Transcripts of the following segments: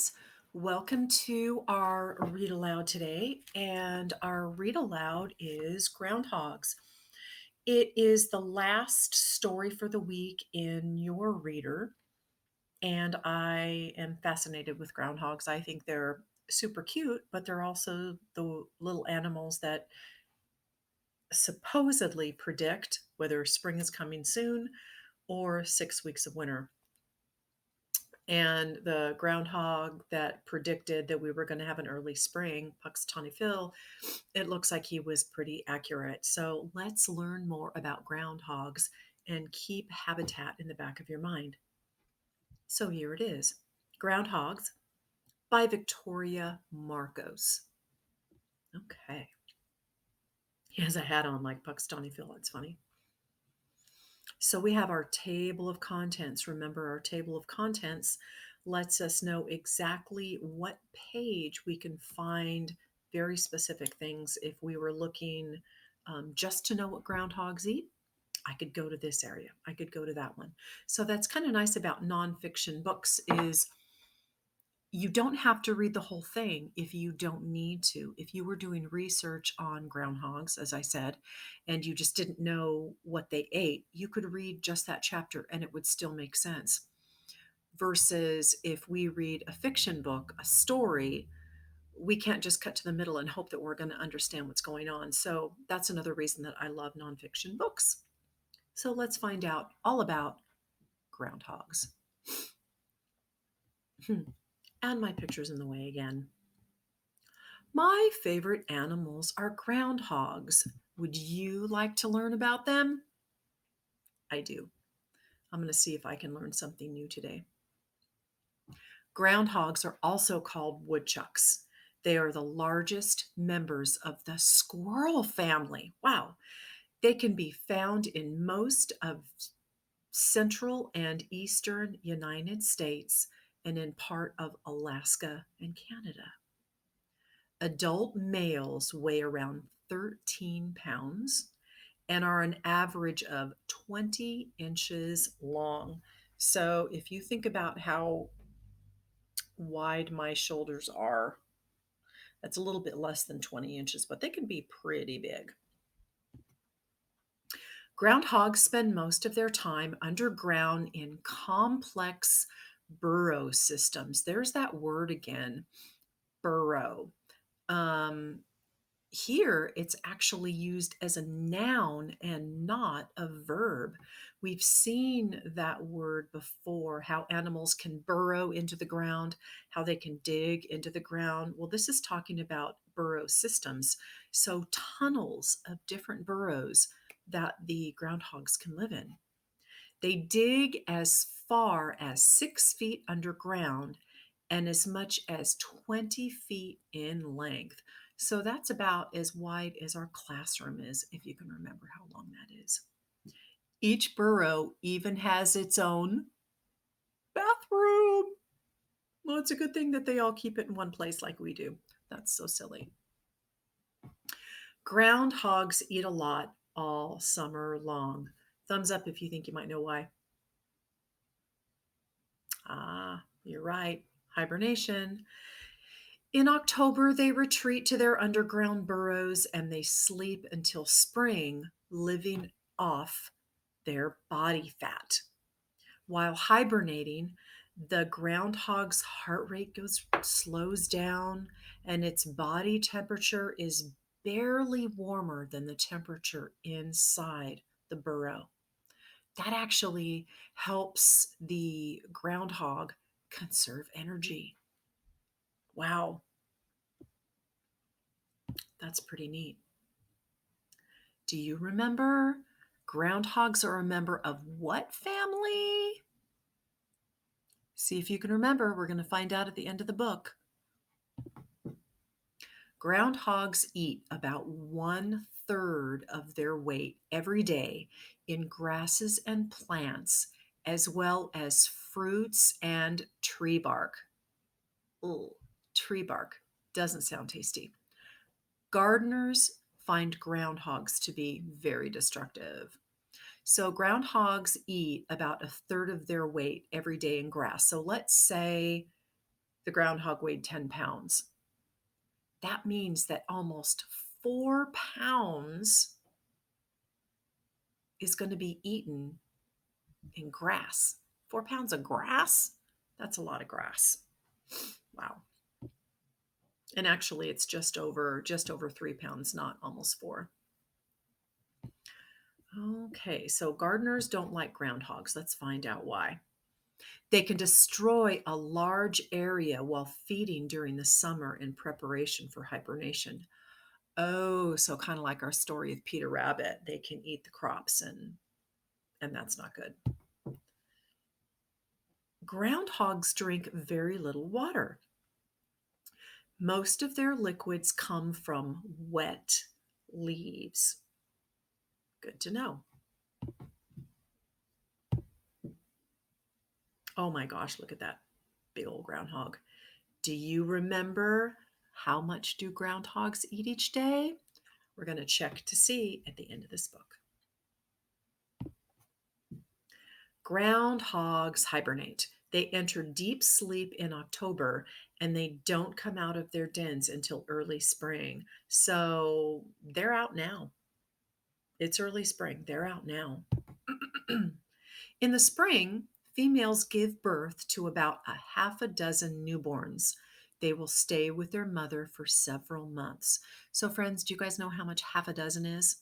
friends. Welcome to our read aloud today. And our read aloud is Groundhogs. It is the last story for the week in your reader. And I am fascinated with groundhogs. I think they're super cute, but they're also the little animals that supposedly predict whether spring is coming soon or 6 weeks of winter. And the groundhog that predicted that we were going to have an early spring, Puxatawny Phil, it looks like he was pretty accurate. So let's learn more about groundhogs and keep habitat in the back of your mind. So here it is, Groundhogs by Victoria Marcos. Okay. He has a hat on like Puxatawny Phil. That's funny. So we have our table of contents. Remember, our table of contents lets us know exactly what page we can find very specific things. If we were looking just to know what groundhogs eat, I could go to this area. I could go to that one. So that's kind of nice about nonfiction books is you don't have to read the whole thing if you don't need to. If you were doing research on groundhogs, as I said, and you just didn't know what they ate, you could read just that chapter and it would still make sense. Versus if we read a fiction book, a story, we can't just cut to the middle and hope that we're going to understand what's going on. So that's another reason that I love nonfiction books. So let's find out all about groundhogs. And my picture's in the way again. My favorite animals are groundhogs. Would you like to learn about them? I do. I'm going to see if I can learn something new today. Groundhogs are also called woodchucks. They are the largest members of the squirrel family. Wow. They can be found in most of central and eastern United States and in part of Alaska and Canada. Adult males weigh around 13 pounds and are an average of 20 inches long. So if you think about how wide my shoulders are, that's a little bit less than 20 inches, but they can be pretty big. Groundhogs spend most of their time underground in complex burrow systems. There's that word again, burrow. Um, Here, it's actually used as a noun and not a verb. We've seen that word before, how animals can burrow into the ground, how they can dig into the ground. Well, this is talking about burrow systems. So, tunnels of different burrows that the groundhogs can live in. They dig as far as 6 feet underground and as much as 20 feet in length. So that's about as wide as our classroom is, if you can remember how long that is. Each burrow even has its own bathroom. Well, it's a good thing that they all keep it in one place like we do. That's so silly. Groundhogs eat a lot all summer long. Thumbs up if you think you might know why. Ah, you're right. Hibernation. In October, they retreat to their underground burrows and they sleep until spring, living off their body fat. While hibernating, the groundhog's heart rate slows down and its body temperature is barely warmer than the temperature inside the burrow. That actually helps the groundhog conserve energy. Wow, that's pretty neat. Do you remember groundhogs are a member of what family? See if you can remember. We're going to find out at the end of the book. Groundhogs eat about 1/3 of their weight every day in grasses and plants, as well as fruits and tree bark. Ugh, tree bark doesn't sound tasty. Gardeners find groundhogs to be very destructive. So, groundhogs eat about 1/3 of their weight every day in grass. So, let's say The groundhog weighed 10 pounds. That means that almost 4 pounds is going to be eaten in grass. 4 pounds of grass? That's a lot of grass. Wow. And actually it's just over 3 pounds, not almost four. Okay, so gardeners don't like groundhogs. Let's find out why. They can destroy a large area while feeding during the summer in preparation for hibernation. Oh, so kind of like our story of Peter Rabbit. They can eat the crops and that's not good. Groundhogs drink very little water. Most of their liquids come from wet leaves. Good to know. Oh my gosh, look at that big old groundhog. Do you remember how much do groundhogs eat each day? We're going to check to see at the end of this book. Groundhogs hibernate. They enter deep sleep in October and they don't come out of their dens until early spring. So they're out now. It's early spring. They're out now. In the spring, females give birth to about a half a dozen newborns. They will stay with their mother for several months. So, friends, do you guys know how much half a dozen is?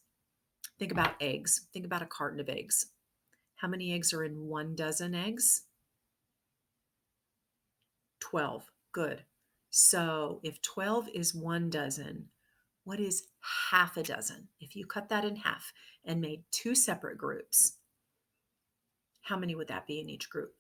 Think about eggs. Think about a carton of eggs. How many eggs are in 1 dozen eggs? 12. Good. So, if 12 is 1 dozen, what is half a dozen? If you cut that in half and made two separate groups, how many would that be in each group?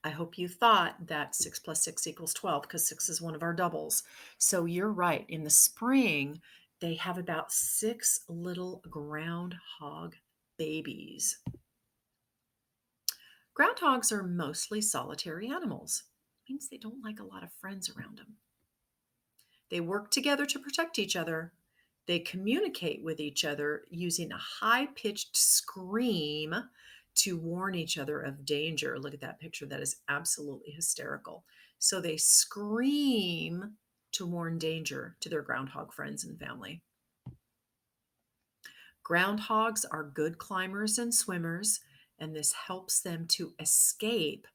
I hope you thought that 6 plus 6 equals 12 because 6 is one of our doubles. So you're right. In the spring, they have about 6 little groundhog babies. Groundhogs are mostly solitary animals. It means they don't like a lot of friends around them. They work together to protect each other. They communicate with each other using a high-pitched scream to warn each other of danger. Look at that picture. That is absolutely hysterical. So they scream to warn danger to their groundhog friends and family. Groundhogs are good climbers and swimmers, and this helps them to escape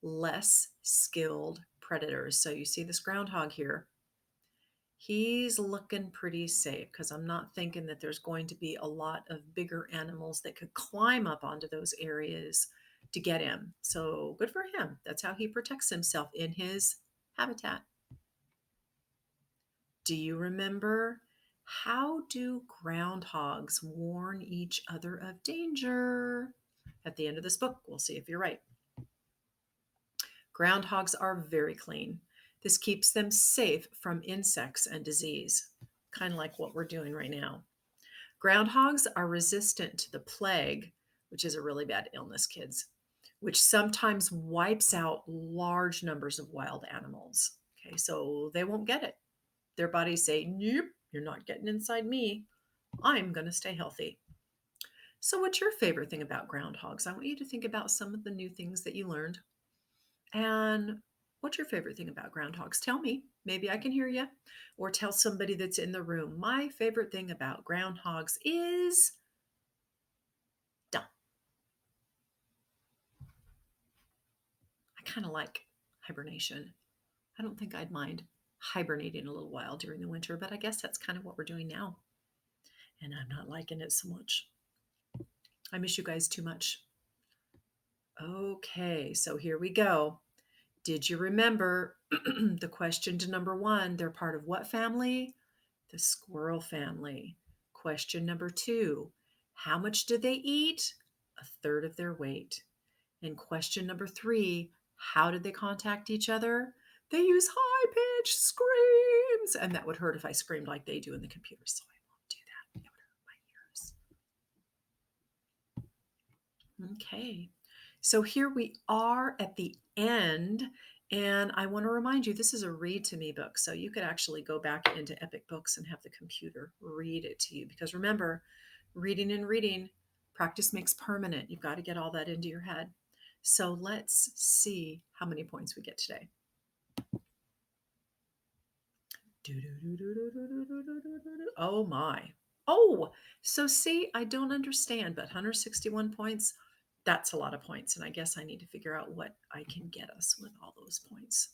less skilled predators. So you see this groundhog here. He's looking pretty safe because I'm not thinking that there's going to be a lot of bigger animals that could climb up onto those areas to get him. So good for him. That's how he protects himself in his habitat. Do you remember, how do groundhogs warn each other of danger? At the end of this book, we'll see if you're right. Groundhogs are very clean. This keeps them safe from insects and disease, kind of like what we're doing right now. Groundhogs are resistant to the plague, which is a really bad illness, kids, which sometimes wipes out large numbers of wild animals. Okay, so they won't get it. Their bodies say, nope, you're not getting inside me. I'm going to stay healthy. So, what's your favorite thing about groundhogs? I want you to think about some of the new things that you learned. And what's your favorite thing about groundhogs? Tell me. Maybe I can hear you. Or tell somebody that's in the room. My favorite thing about groundhogs is dumb. I kind of like hibernation. I don't think I'd mind hibernating a little while during the winter, but I guess that's kind of what we're doing now. And I'm not liking it so much. I miss you guys too much. Okay, so here we go. Did you remember the question to number 1? They're part of what family? The squirrel family. Question number 2. How much did they eat? A third of their weight. And question number 3. How did they contact each other? They use high-pitched screams. And that would hurt if I screamed like they do in the computer, so I won't do that. It would hurt my ears. Okay. So here we are at the end, and I want to remind you, this is a read to me book. So you could actually go back into Epic Books and have the computer read it to you. Because remember, reading and reading, practice makes permanent. You've got to get all that into your head. So let's see how many points we get today. Oh my. Oh, so see, I don't understand, but 161 points, that's a lot of points. And I guess I need to figure out what I can get us with all those points.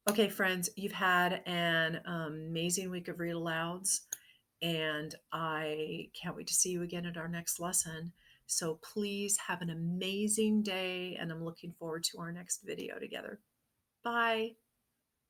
Okay, friends, you've had an amazing week of read alouds, and I can't wait to see you again at our next lesson. So please have an amazing day, and I'm looking forward to our next video together. Bye.